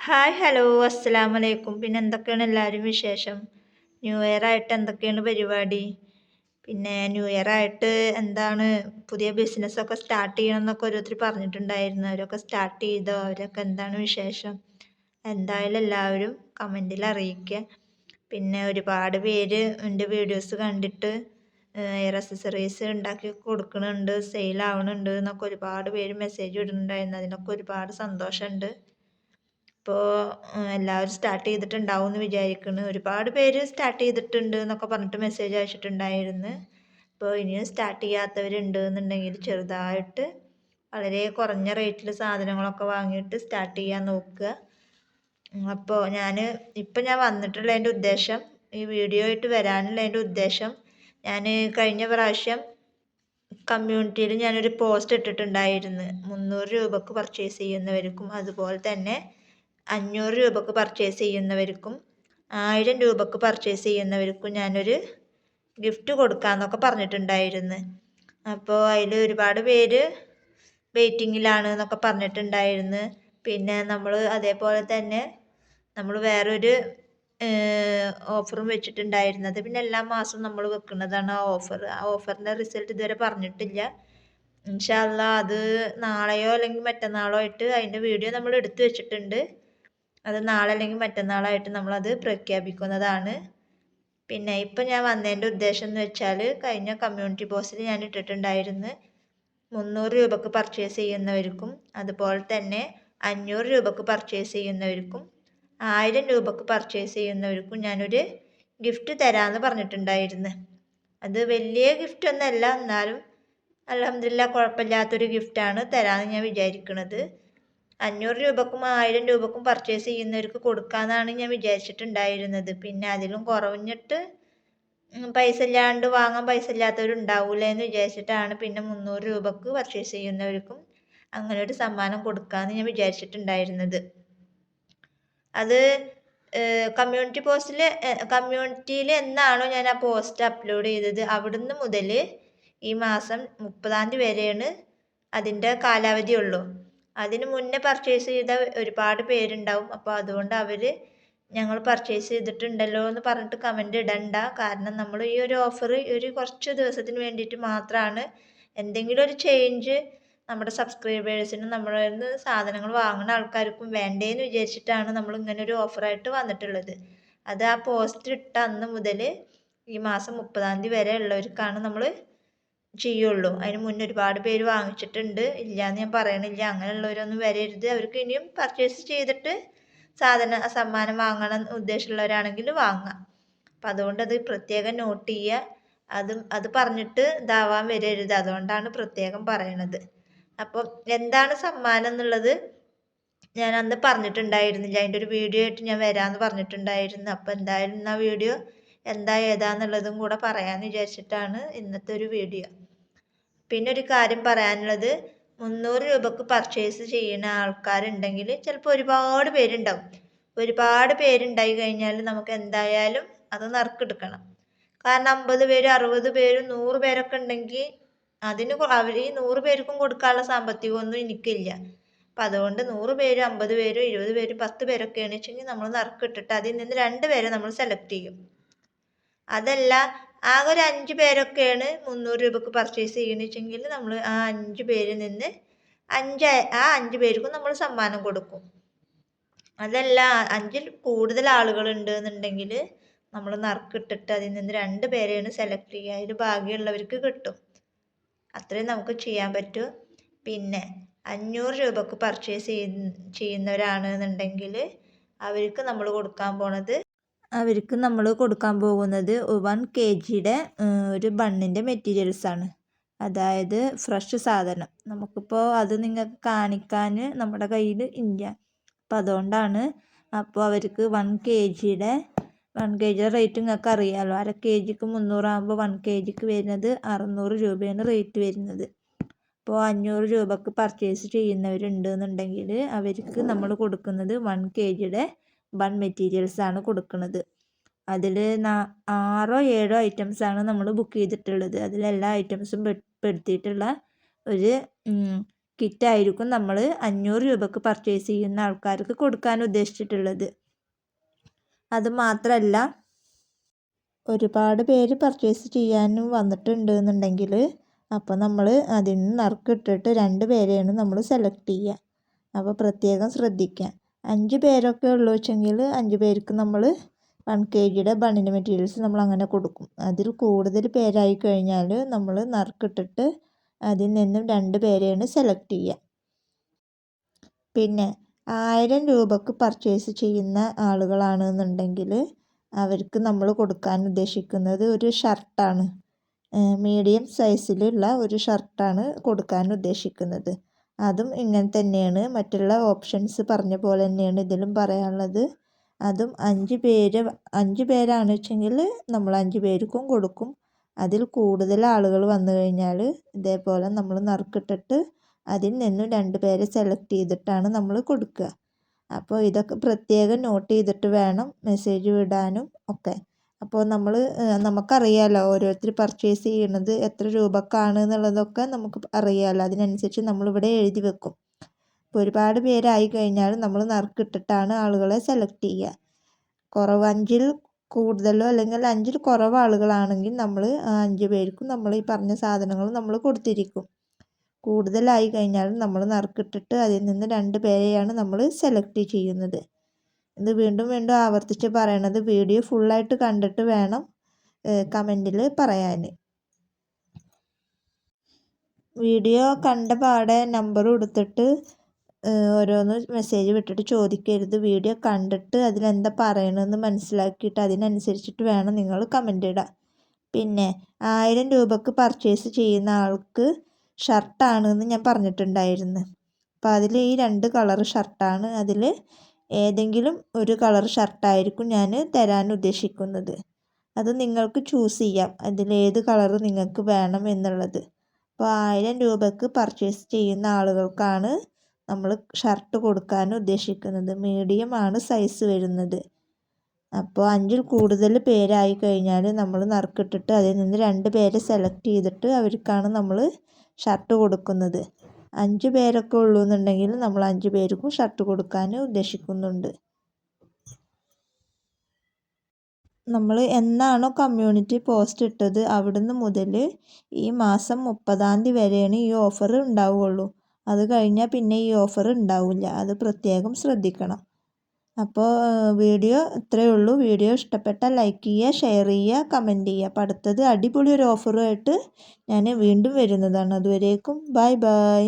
Hi hello അസ്സലാമു അലൈക്കും. പിന്നെ എന്തൊക്കെയാണ് എല്ലാവരും വിശേഷം? ന്യൂ ഇയർ ആയിട്ട് എന്തൊക്കെയാണ് പരിപാടി? പിന്നെ ന്യൂ ഇയർ ആയിട്ട് എന്താണ് പുതിയ ബിസിനസ്സൊക്കെ സ്റ്റാർട്ട് ചെയ്യണം എന്നൊക്കെ ഓരോരുത്തർ പറഞ്ഞിട്ടുണ്ടായിരുന്നു. അവരൊക്കെ സ്റ്റാർട്ട് ചെയ്തോ? അവരൊക്കെ എന്താണ് വിശേഷം? എന്തായാലും എല്ലാവരും കമൻറ്റിൽ അറിയിക്കുക. പിന്നെ ഒരുപാട് പേര് എൻ്റെ വീഡിയോസ് കണ്ടിട്ട് എയർ അക്സസറീസ് ഉണ്ടാക്കി കൊടുക്കുന്നുണ്ട്, സെയിലാവണുണ്ട് എന്നൊക്കെ ഒരുപാട് പേര് മെസ്സേജ് ഇടുന്നുണ്ടായിരുന്നു. അതിനൊക്കെ ഒരുപാട് സന്തോഷമുണ്ട്. ഇപ്പോൾ എല്ലാവരും സ്റ്റാർട്ട് ചെയ്തിട്ടുണ്ടാവും എന്ന് വിചാരിക്കുന്നു. ഒരുപാട് പേര് സ്റ്റാർട്ട് ചെയ്തിട്ടുണ്ട് എന്നൊക്കെ പറഞ്ഞിട്ട് മെസ്സേജ് അയച്ചിട്ടുണ്ടായിരുന്നു. അപ്പോൾ ഇനിയും സ്റ്റാർട്ട് ചെയ്യാത്തവരുണ്ട് എന്നുണ്ടെങ്കിൽ ചെറുതായിട്ട് വളരെ കുറഞ്ഞ റേറ്റിൽ സാധനങ്ങളൊക്കെ വാങ്ങിയിട്ട് സ്റ്റാർട്ട് ചെയ്യാൻ നോക്കുക. അപ്പോൾ ഇപ്പം ഞാൻ വന്നിട്ടുള്ളതിൻ്റെ ഉദ്ദേശം, ഈ വീഡിയോ ആയിട്ട് വരാനുള്ളതിൻ്റെ ഉദ്ദേശം, ഞാൻ കഴിഞ്ഞ പ്രാവശ്യം കമ്മ്യൂണിറ്റിയിൽ ഞാനൊരു പോസ്റ്റ് ഇട്ടിട്ടുണ്ടായിരുന്നു. 300 രൂപക്ക് പർച്ചേസ് ചെയ്യുന്നവർക്കും അതുപോലെ തന്നെ 500 രൂപക്ക് പർച്ചേസ് ചെയ്യുന്നവർക്കും 1000 രൂപക്ക് പർച്ചേസ് ചെയ്യുന്നവർക്കും ഞാനൊരു ഗിഫ്റ്റ് കൊടുക്കാമെന്നൊക്കെ പറഞ്ഞിട്ടുണ്ടായിരുന്നു. അപ്പോൾ അതിൽ ഒരുപാട് പേര് വെയിറ്റിങ്ങിലാണ് എന്നൊക്കെ പറഞ്ഞിട്ടുണ്ടായിരുന്നു. പിന്നെ നമ്മൾ അതേപോലെ തന്നെ നമ്മൾ വേറൊരു ഓഫറും വെച്ചിട്ടുണ്ടായിരുന്നത്. പിന്നെ എല്ലാ മാസവും നമ്മൾ വെക്കുന്നതാണ് ആ ഓഫർ. ആ ഓഫറിൻ്റെ റിസൾട്ട് ഇതുവരെ പറഞ്ഞിട്ടില്ല. ഇൻഷാ അള്ളാ അത് നാളെയോ അല്ലെങ്കിൽ മറ്റന്നാളോ ആയിട്ട് അതിൻ്റെ വീഡിയോ നമ്മൾ എടുത്തു വെച്ചിട്ടുണ്ട്. അത് നാളെ അല്ലെങ്കിൽ മറ്റന്നാളായിട്ട് നമ്മളത് പ്രഖ്യാപിക്കുന്നതാണ്. പിന്നെ ഇപ്പം ഞാൻ വന്നതിൻ്റെ ഉദ്ദേശം എന്ന് വെച്ചാൽ, കഴിഞ്ഞ കമ്മ്യൂണിറ്റി പോസ്റ്റിൽ ഞാൻ ഇട്ടിട്ടുണ്ടായിരുന്നു 300 രൂപക്ക് പർച്ചേസ് ചെയ്യുന്നവർക്കും അതുപോലെ തന്നെ 500 രൂപക്ക് പർച്ചേസ് ചെയ്യുന്നവർക്കും 1000 രൂപക്ക് പർച്ചേസ് ചെയ്യുന്നവർക്കും ഞാനൊരു ഗിഫ്റ്റ് തരാമെന്ന് പറഞ്ഞിട്ടുണ്ടായിരുന്നു. അത് വലിയ ഗിഫ്റ്റ് ഒന്നല്ല, എന്നാലും അൽഹംദുലില്ലാ കുഴപ്പമില്ലാത്തൊരു ഗിഫ്റ്റാണ് തരാമെന്ന് ഞാൻ വിചാരിക്കുന്നത്. 500 രൂപക്കും 1000 രൂപക്കും പർച്ചേസ് ചെയ്യുന്നവർക്ക് കൊടുക്കാമെന്നാണ് ഞാൻ വിചാരിച്ചിട്ടുണ്ടായിരുന്നത്. പിന്നെ അതിലും കുറഞ്ഞിട്ട് പൈസ ഇല്ലാണ്ട് വാങ്ങാൻ പൈസ ഇല്ലാത്തവരുണ്ടാവൂലേ എന്ന് വിചാരിച്ചിട്ടാണ് പിന്നെ 300 രൂപക്ക് പർച്ചേസ് ചെയ്യുന്നവർക്കും അങ്ങനെ ഒരു സമ്മാനം കൊടുക്കാമെന്ന് ഞാൻ വിചാരിച്ചിട്ടുണ്ടായിരുന്നത്. അത് കമ്മ്യൂണിറ്റിയിൽ എന്നാണോ ഞാൻ ആ പോസ്റ്റ് അപ്ലോഡ് ചെയ്തത് അവിടുന്ന് മുതൽ ഈ മാസം 30-ാം തീയതി വരെയാണ് അതിൻ്റെ കാലാവധി ഉള്ളൂ. അതിന് മുന്നേ പർച്ചേസ് ചെയ്ത ഒരുപാട് പേരുണ്ടാവും. അപ്പോൾ അതുകൊണ്ട് അവർ ഞങ്ങൾ പർച്ചേസ് ചെയ്തിട്ടുണ്ടല്ലോ എന്ന് പറഞ്ഞിട്ട് കമൻ്റ് ഇടണ്ട. കാരണം നമ്മൾ ഈ ഒരു ഓഫർ ഒരു കുറച്ച് ദിവസത്തിന് വേണ്ടിയിട്ട് മാത്രമാണ്. എന്തെങ്കിലും ഒരു ചേഞ്ച് നമ്മുടെ സബ്സ്ക്രൈബേഴ്സിനും നമ്മളിൽ നിന്ന് സാധനങ്ങൾ വാങ്ങുന്ന ആൾക്കാർക്കും വേണ്ടേന്ന് വിചാരിച്ചിട്ടാണ് നമ്മൾ ഇങ്ങനെ ഒരു ഓഫറായിട്ട് വന്നിട്ടുള്ളത്. അത് ആ പോസ്റ്റ് ഇട്ട അന്ന് മുതൽ ഈ മാസം 30-ാം തീയതി വരെ ഉള്ളവർക്കാണ് നമ്മൾ ചെയ്യുള്ളൂ. അതിന് മുന്നേ ഒരുപാട് പേര് വാങ്ങിച്ചിട്ടുണ്ട്, ഇല്ലയെന്ന് ഞാൻ പറയണില്ല. അങ്ങനെയുള്ളവരൊന്നും വരരുത്. അവർക്ക് ഇനിയും പർച്ചേസ് ചെയ്തിട്ട് സമ്മാനം വാങ്ങണം ഉദ്ദേശമുള്ളവരാണെങ്കിൽ വാങ്ങാം. അപ്പം അതുകൊണ്ട് അത് പ്രത്യേകം നോട്ട് ചെയ്യുക. അത് പറഞ്ഞിട്ട് ഇതാവാൻ വരരുത്. അതുകൊണ്ടാണ് പ്രത്യേകം പറയണത്. അപ്പം എന്താണ് സമ്മാനം എന്നുള്ളത് ഞാൻ അന്ന് പറഞ്ഞിട്ടുണ്ടായിരുന്നില്ല. അതിൻ്റെ ഒരു വീഡിയോ ആയിട്ട് ഞാൻ വരാമെന്ന് പറഞ്ഞിട്ടുണ്ടായിരുന്നു. അപ്പോൾ എന്തായാലും ആ വീഡിയോ എന്താ ഏതാന്നുള്ളതും കൂടെ പറയാമെന്ന് വിചാരിച്ചിട്ടാണ് ഇന്നത്തെ ഒരു വീഡിയോ. പിന്നെ ഒരു കാര്യം പറയാനുള്ളത്, 300 രൂപക്ക് പർച്ചേസ് ചെയ്യുന്ന ആൾക്കാരുണ്ടെങ്കിൽ ചിലപ്പോൾ ഒരുപാട് പേരുണ്ടാവും. ഒരുപാട് പേരുണ്ടായി കഴിഞ്ഞാൽ നമുക്ക് എന്തായാലും അത് നറുക്കെടുക്കണം. കാരണം 50 പേര് 60 പേരും 100 പേരൊക്കെ ഉണ്ടെങ്കിൽ അവർ ഈ 100 പേർക്കും കൊടുക്കാനുള്ള സാമ്പത്തികമൊന്നും എനിക്കില്ല. അപ്പം അതുകൊണ്ട് 100 പേരും 50 പേരും 20 പേരും 10 പേരൊക്കെയാണ് വെച്ചെങ്കിൽ നമ്മൾ നറുക്കിട്ടിട്ട് അതിൽ നിന്ന് 2 പേരെ നമ്മൾ സെലക്ട് ചെയ്യും. അതല്ല ആകെ ഒരു 5 പേരൊക്കെയാണ് 300 രൂപക്ക് പർച്ചേസ് ചെയ്യണമെന്ന് വെച്ചെങ്കിൽ നമ്മൾ ആ 5 പേരിൽ നിന്ന് 5 പേർക്കും നമ്മൾ സമ്മാനം കൊടുക്കും. അതല്ല 5-ൽ കൂടുതൽ ആളുകളുണ്ട് എന്നുണ്ടെങ്കിൽ നമ്മൾ നറുക്കിട്ടിട്ട് അതിൽ നിന്ന് 2 പേരെയാണ് സെലക്ട് ചെയ്യുക. അതിൽ ഭാഗ്യമുള്ളവർക്ക് കിട്ടും. അത്രയും നമുക്ക് ചെയ്യാൻ പറ്റൂ. പിന്നെ 500 രൂപക്ക് പർച്ചേസ് ചെയ്യുന്നവരാണെന്നുണ്ടെങ്കിൽ അവർക്ക് നമ്മൾ കൊടുക്കാൻ പോകുന്നത് 1 kgയുടെ ഒരു ബണ്ണിൻ്റെ മെറ്റീരിയൽസാണ്. അതായത് ഫ്രഷ് സാധനം. നമുക്കിപ്പോൾ അത് നിങ്ങൾക്ക് കാണിക്കാൻ നമ്മുടെ കയ്യിൽ ഇല്ല. അപ്പം അതുകൊണ്ടാണ്. അപ്പോൾ അവർക്ക് 1 kgയുടെ റേറ്റ് നിങ്ങൾക്ക് അറിയാമല്ലോ. 1/2 kgക്ക് 300 ആകുമ്പോൾ 1 kgക്ക് വരുന്നത് 600 രൂപയാണ് റേറ്റ് വരുന്നത്. അപ്പോൾ 500 രൂപക്ക് പർച്ചേസ് ചെയ്യുന്നവരുണ്ട് എന്നുണ്ടെങ്കിൽ അവർക്ക് നമ്മൾ കൊടുക്കുന്നത് 1 kgയുടെ ബൺ മെറ്റീരിയൽസാണ് കൊടുക്കുന്നത്. അതിൽ 6 or 7 ഐറ്റംസാണ് നമ്മൾ ബുക്ക് ചെയ്തിട്ടുള്ളത്. അതിലെല്ലാ ഐറ്റംസും പെടുത്തിയിട്ടുള്ള ഒരു കിറ്റായിരിക്കും നമ്മൾ 500 രൂപക്ക് പർച്ചേസ് ചെയ്യുന്ന ആൾക്കാർക്ക് കൊടുക്കാൻ ഉദ്ദേശിച്ചിട്ടുള്ളത്. അതുമാത്രമല്ല, ഒരുപാട് പേര് പർച്ചേസ് ചെയ്യാനും വന്നിട്ടുണ്ട് എന്നുണ്ടെങ്കിൽ അപ്പോൾ നമ്മൾ അതിന് നറുക്കിട്ടിട്ട് 2 പേരെയാണ് നമ്മൾ സെലക്ട് ചെയ്യുക. അപ്പോൾ പ്രത്യേകം ശ്രദ്ധിക്കുക. 5 പേരൊക്കെ ഉള്ളൂ വെച്ചെങ്കിൽ 5 പേർക്ക് നമ്മൾ 1 kgയുടെ ബണ്ണിൻ്റെ മെറ്റീരിയൽസ് നമ്മൾ അങ്ങനെ കൊടുക്കും. അതിൽ കൂടുതൽ പേരായി കഴിഞ്ഞാൽ നമ്മൾ നറുക്കിട്ടിട്ട് അതിൽ നിന്നും 2 പേരെയാണ് സെലക്ട് ചെയ്യുക. പിന്നെ 1000 രൂപക്ക് പർച്ചേസ് ചെയ്യുന്ന ആളുകളാണെന്നുണ്ടെങ്കിൽ അവർക്ക് നമ്മൾ കൊടുക്കാൻ ഉദ്ദേശിക്കുന്നത് ഒരു ഷർട്ടാണ്. മീഡിയം സൈസിലുള്ള ഒരു ഷർട്ടാണ് കൊടുക്കാൻ ഉദ്ദേശിക്കുന്നത്. അതും ഇങ്ങനെ തന്നെയാണ്, മറ്റുള്ള ഓപ്ഷൻസ് പറഞ്ഞ പോലെ തന്നെയാണ് ഇതിലും പറയാനുള്ളത്. അതും 5 പേരാണ് വെച്ചെങ്കിൽ നമ്മൾ 5 പേർക്കും കൊടുക്കും. അതിൽ കൂടുതൽ ആളുകൾ വന്നു കഴിഞ്ഞാൽ ഇതേപോലെ നമ്മൾ നറുക്കിട്ടിട്ട് അതിൽ നിന്നും 2 പേരെ സെലക്ട് ചെയ്തിട്ടാണ് നമ്മൾ കൊടുക്കുക. അപ്പോൾ ഇതൊക്കെ പ്രത്യേകം നോട്ട് ചെയ്തിട്ട് വേണം മെസ്സേജ് വിടാനും ഒക്കെ. അപ്പോൾ നമുക്കറിയാമല്ലോ ഓരോരുത്തർ പർച്ചേസ് ചെയ്യുന്നത് എത്ര രൂപക്കാണ് എന്നുള്ളതൊക്കെ നമുക്ക് അറിയാമല്ലോ. അതിനനുസരിച്ച് നമ്മളിവിടെ എഴുതി വെക്കും. ഇപ്പോൾ ഒരുപാട് പേരായി കഴിഞ്ഞാൽ നമ്മൾ നറുക്കിട്ടിട്ടാണ് ആളുകളെ സെലക്ട് ചെയ്യുക. 5ൽ കൂടുതലോ അല്ലെങ്കിൽ 5ൽ കുറവ് ആളുകളാണെങ്കിൽ നമ്മൾ 5 പേർക്കും നമ്മൾ ഈ പറഞ്ഞ സാധനങ്ങൾ നമ്മൾ കൊടുത്തിരിക്കും. കൂടുതലായി കഴിഞ്ഞാൽ നമ്മൾ നറുക്കിട്ടിട്ട് അതിൽ നിന്ന് 2 പേരെയാണ് നമ്മൾ സെലക്ട് ചെയ്യുന്നത്. ഇത് വീണ്ടും വീണ്ടും ആവർത്തിച്ച് പറയണത്, വീഡിയോ ഫുള്ളായിട്ട് കണ്ടിട്ട് വേണം കമൻറ്റിൽ പറയാൻ. വീഡിയോ കണ്ട പാടെ നമ്പർ കൊടുത്തിട്ട് ഓരോന്ന് മെസ്സേജ് വിട്ടിട്ട് ചോദിക്കരുത്. വീഡിയോ കണ്ടിട്ട് അതിലെന്താ പറയണമെന്ന് മനസ്സിലാക്കിയിട്ട് അതിനനുസരിച്ചിട്ട് വേണം നിങ്ങൾ കമൻ്റ് ഇടാൻ. പിന്നെ 1000 രൂപക്ക് പർച്ചേസ് ചെയ്യുന്ന ആൾക്ക് ഷർട്ടാണെന്ന് ഞാൻ പറഞ്ഞിട്ടുണ്ടായിരുന്നു. അപ്പോൾ അതിൽ ഈ 2 കളർ ഷർട്ടാണ്. അതിൽ ഏതെങ്കിലും ഒരു കളർ ഷർട്ടായിരിക്കും ഞാൻ തരാൻ ഉദ്ദേശിക്കുന്നത്. അത് നിങ്ങൾക്ക് ചൂസ് ചെയ്യാം, അതിലേത് കളർ നിങ്ങൾക്ക് വേണം എന്നുള്ളത്. അപ്പോൾ 1000 രൂപക്ക് പർച്ചേസ് ചെയ്യുന്ന ആളുകൾക്കാണ് നമ്മൾ ഷർട്ട് കൊടുക്കാൻ ഉദ്ദേശിക്കുന്നത്. മീഡിയം ആണ് സൈസ് വരുന്നത്. അപ്പോൾ 5ൽ കൂടുതൽ പേരായി കഴിഞ്ഞാൽ നമ്മൾ നറുക്കിട്ടിട്ട് അതിൽ നിന്ന് 2 പേരെ സെലക്ട് ചെയ്തിട്ട് അവർക്കാണ് നമ്മൾ ഷർട്ട് കൊടുക്കുന്നത്. 5 പേരൊക്കെ ഉള്ളൂ എന്നുണ്ടെങ്കിൽ നമ്മൾ 5 പേർക്കും ഷർട്ട് കൊടുക്കാൻ ഉദ്ദേശിക്കുന്നുണ്ട്. നമ്മൾ എന്നാണോ കമ്മ്യൂണിറ്റി പോസ്റ്റ് ഇട്ടത് അവിടുന്ന് മുതൽ ഈ മാസം 30-ാം തീയതി വരെയാണ് ഈ ഓഫർ ഉണ്ടാവുകയുള്ളൂ. അത് കഴിഞ്ഞാൽ പിന്നെ ഈ ഓഫർ ഉണ്ടാവില്ല. അത് പ്രത്യേകം ശ്രദ്ധിക്കണം. അപ്പോൾ വീഡിയോ ഇത്രയേ ഉള്ളൂ. വീഡിയോ ഇഷ്ടപ്പെട്ടാൽ ലൈക്ക് ചെയ്യുക, ഷെയർ ചെയ്യുക, കമൻറ്റ് ചെയ്യുക. അപ്പോൾ അടുത്തത് അടിപൊളി ഒരു ഓഫറുമായിട്ട് ഞാൻ വീണ്ടും വരുന്നതാണ്. അതുവരേക്കും ബൈ ബൈ.